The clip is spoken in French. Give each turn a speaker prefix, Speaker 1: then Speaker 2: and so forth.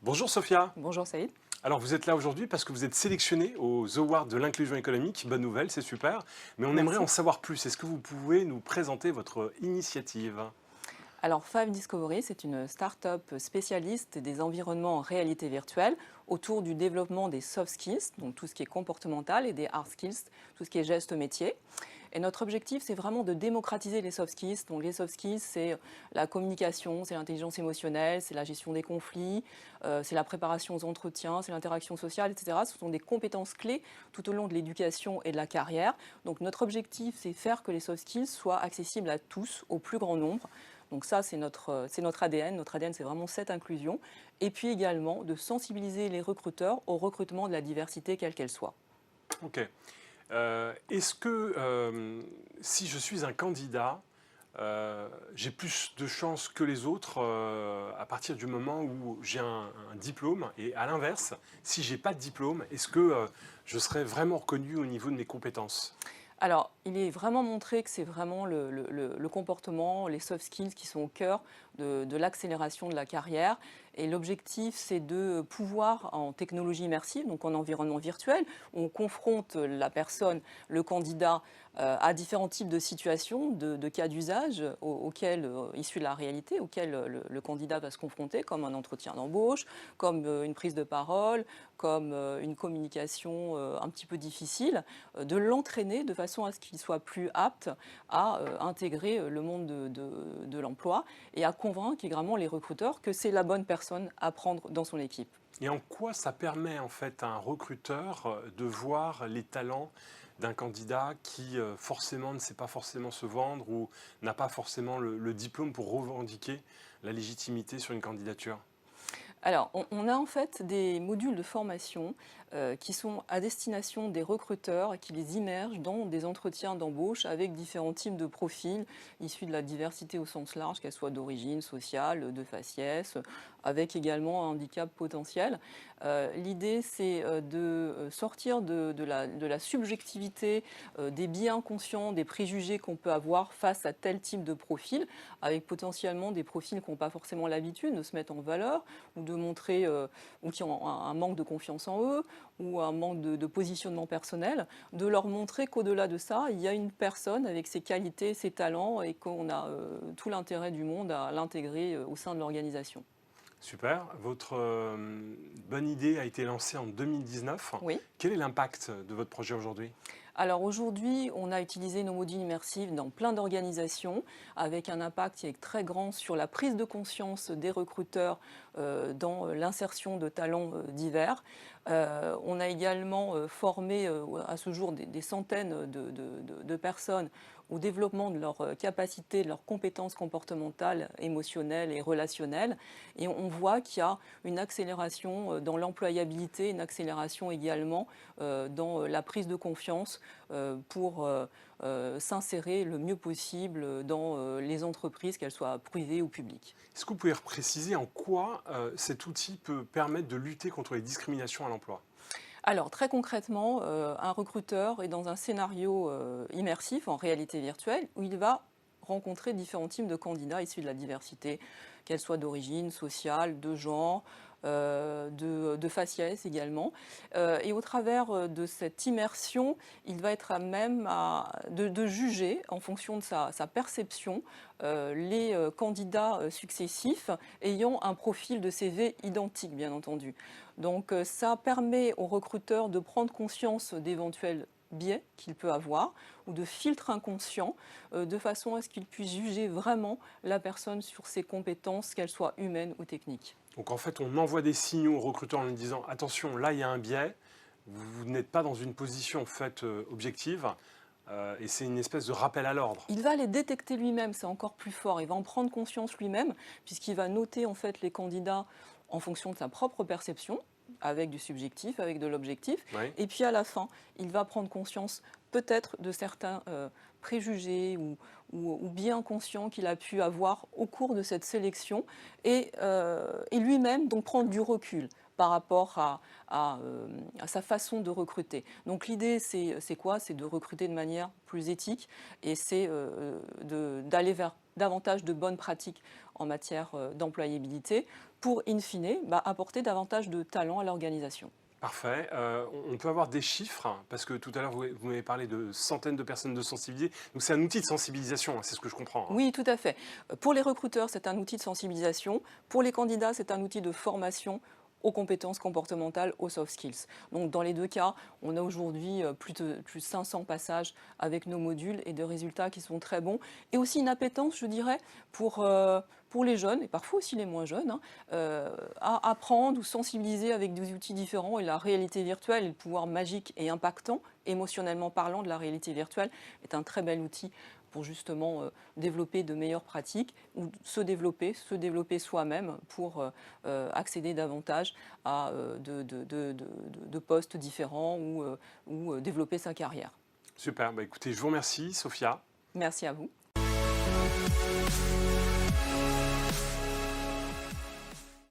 Speaker 1: Bonjour Sophia.
Speaker 2: Bonjour Saïd.
Speaker 1: Alors vous êtes là aujourd'hui parce que vous êtes sélectionné aux Awards de l'inclusion économique. Bonne nouvelle, c'est super. Mais on aimerait
Speaker 2: Merci.
Speaker 1: en savoir plus. Est-ce que vous pouvez nous présenter votre initiative?
Speaker 2: Alors Five Discovery, c'est une start-up spécialiste des environnements en réalité virtuelle autour du développement des soft skills, donc tout ce qui est comportemental, et des hard skills, tout ce qui est gestes métiers. Et notre objectif, c'est vraiment de démocratiser les soft skills. Donc les soft skills, c'est la communication, c'est l'intelligence émotionnelle, c'est la gestion des conflits, c'est la préparation aux entretiens, c'est l'interaction sociale, etc. Ce sont des compétences clés tout au long de l'éducation et de la carrière. Donc notre objectif, c'est faire que les soft skills soient accessibles à tous, au plus grand nombre. Donc ça, c'est notre ADN. Notre ADN, c'est vraiment cette inclusion. Et puis également de sensibiliser les recruteurs au recrutement de la diversité, quelle qu'elle soit.
Speaker 1: Ok. Est-ce que si je suis un candidat, j'ai plus de chances que les autres à partir du moment où j'ai un diplôme? Et à l'inverse, si j'ai pas de diplôme, est-ce que je serai vraiment reconnu au niveau de mes compétences?
Speaker 2: Alors, il est vraiment montré que c'est vraiment le comportement, les soft skills qui sont au cœur de l'accélération de la carrière. Et l'objectif, c'est de pouvoir, en technologie immersive, donc en environnement virtuel, où on confronte la personne, le candidat, à différents types de situations, de cas d'usage auxquels, issus de la réalité, auxquels le candidat va se confronter, comme un entretien d'embauche, comme une prise de parole, comme une communication un petit peu difficile, de l'entraîner de façon à ce qu'il soit plus apte à intégrer le monde de l'emploi et à convaincre également les recruteurs que c'est la bonne personne à prendre dans son équipe.
Speaker 1: Et en quoi ça permet en fait à un recruteur de voir les talents d'un candidat qui forcément ne sait pas forcément se vendre ou n'a pas forcément le diplôme pour revendiquer la légitimité sur une candidature?
Speaker 2: Alors, on a en fait des modules de formation qui sont à destination des recruteurs et qui les immergent dans des entretiens d'embauche avec différents types de profils issus de la diversité au sens large, qu'elle soit d'origine sociale, de faciès, avec également un handicap potentiel. L'idée, c'est de sortir de la subjectivité, des biais inconscients, des préjugés qu'on peut avoir face à tel type de profil, avec potentiellement des profils qui n'ont pas forcément l'habitude de se mettre en valeur ou de montrer, ou qui ont un manque de confiance en eux, ou un manque de positionnement personnel, de leur montrer qu'au-delà de ça, il y a une personne avec ses qualités, ses talents, et qu'on a tout l'intérêt du monde à l'intégrer au sein de l'organisation.
Speaker 1: Super. Votre bonne idée a été lancée en 2019.
Speaker 2: Oui.
Speaker 1: Quel est l'impact de votre projet aujourd'hui?
Speaker 2: Alors aujourd'hui, on a utilisé nos modules immersifs dans plein d'organisations, avec un impact qui est très grand sur la prise de conscience des recruteurs dans l'insertion de talents divers. On a également formé à ce jour des centaines de personnes au développement de leurs capacités, de leurs compétences comportementales, émotionnelles et relationnelles. Et on voit qu'il y a une accélération dans l'employabilité, une accélération également dans la prise de confiance pour s'insérer le mieux possible dans les entreprises, qu'elles soient privées ou publiques.
Speaker 1: Est-ce que vous pouvez préciser en quoi cet outil peut permettre de lutter contre les discriminations à l'emploi?
Speaker 2: Alors très concrètement, un recruteur est dans un scénario immersif en réalité virtuelle où il va rencontrer différents types de candidats issus de la diversité, qu'elle soit d'origine sociale, de genre, de faciès également. Et au travers de cette immersion, il va être à même de juger, en fonction de sa perception, les candidats successifs ayant un profil de CV identique, bien entendu. Donc ça permet aux recruteurs de prendre conscience d'éventuels biais qu'il peut avoir ou de filtres inconscients de façon à ce qu'il puisse juger vraiment la personne sur ses compétences, qu'elles soient humaines ou techniques.
Speaker 1: Donc en fait, on envoie des signaux aux recruteurs en lui disant attention, là il y a un biais, vous n'êtes pas dans une position en fait objective, et c'est une espèce de rappel à l'ordre.
Speaker 2: Il va les détecter lui-même, c'est encore plus fort. Il va en prendre conscience lui-même, puisqu'il va noter en fait les candidats en fonction de sa propre perception, avec du subjectif, avec de l'objectif.
Speaker 1: Oui.
Speaker 2: Et puis à la fin, il va prendre conscience peut-être de certains préjugés ou bien conscients qu'il a pu avoir au cours de cette sélection et lui-même donc prendre du recul par rapport à sa façon de recruter. Donc l'idée, c'est quoi? C'est de recruter de manière plus éthique et c'est d'aller vers davantage de bonnes pratiques en matière d'employabilité pour, in fine, apporter davantage de talent à l'organisation.
Speaker 1: Parfait. On peut avoir des chiffres, hein, parce que tout à l'heure, vous m'avez parlé de centaines de personnes de sensibiliser. Donc c'est un outil de sensibilisation, hein, c'est ce que je comprends, hein.
Speaker 2: Oui, tout à fait. Pour les recruteurs, c'est un outil de sensibilisation. Pour les candidats, c'est un outil de formation aux compétences comportementales, aux soft skills. Donc dans les deux cas, on a aujourd'hui plus de 500 passages avec nos modules et des résultats qui sont très bons. Et aussi une appétence, je dirais, pour les jeunes, et parfois aussi les moins jeunes, hein, à apprendre ou sensibiliser avec des outils différents. Et la réalité virtuelle et le pouvoir magique et impactant, émotionnellement parlant, de la réalité virtuelle est un très bel outil pour justement développer de meilleures pratiques ou se développer soi-même pour accéder davantage à de postes différents ou développer sa carrière.
Speaker 1: Super. Bah, écoutez, je vous remercie, Sophia.
Speaker 2: Merci à vous.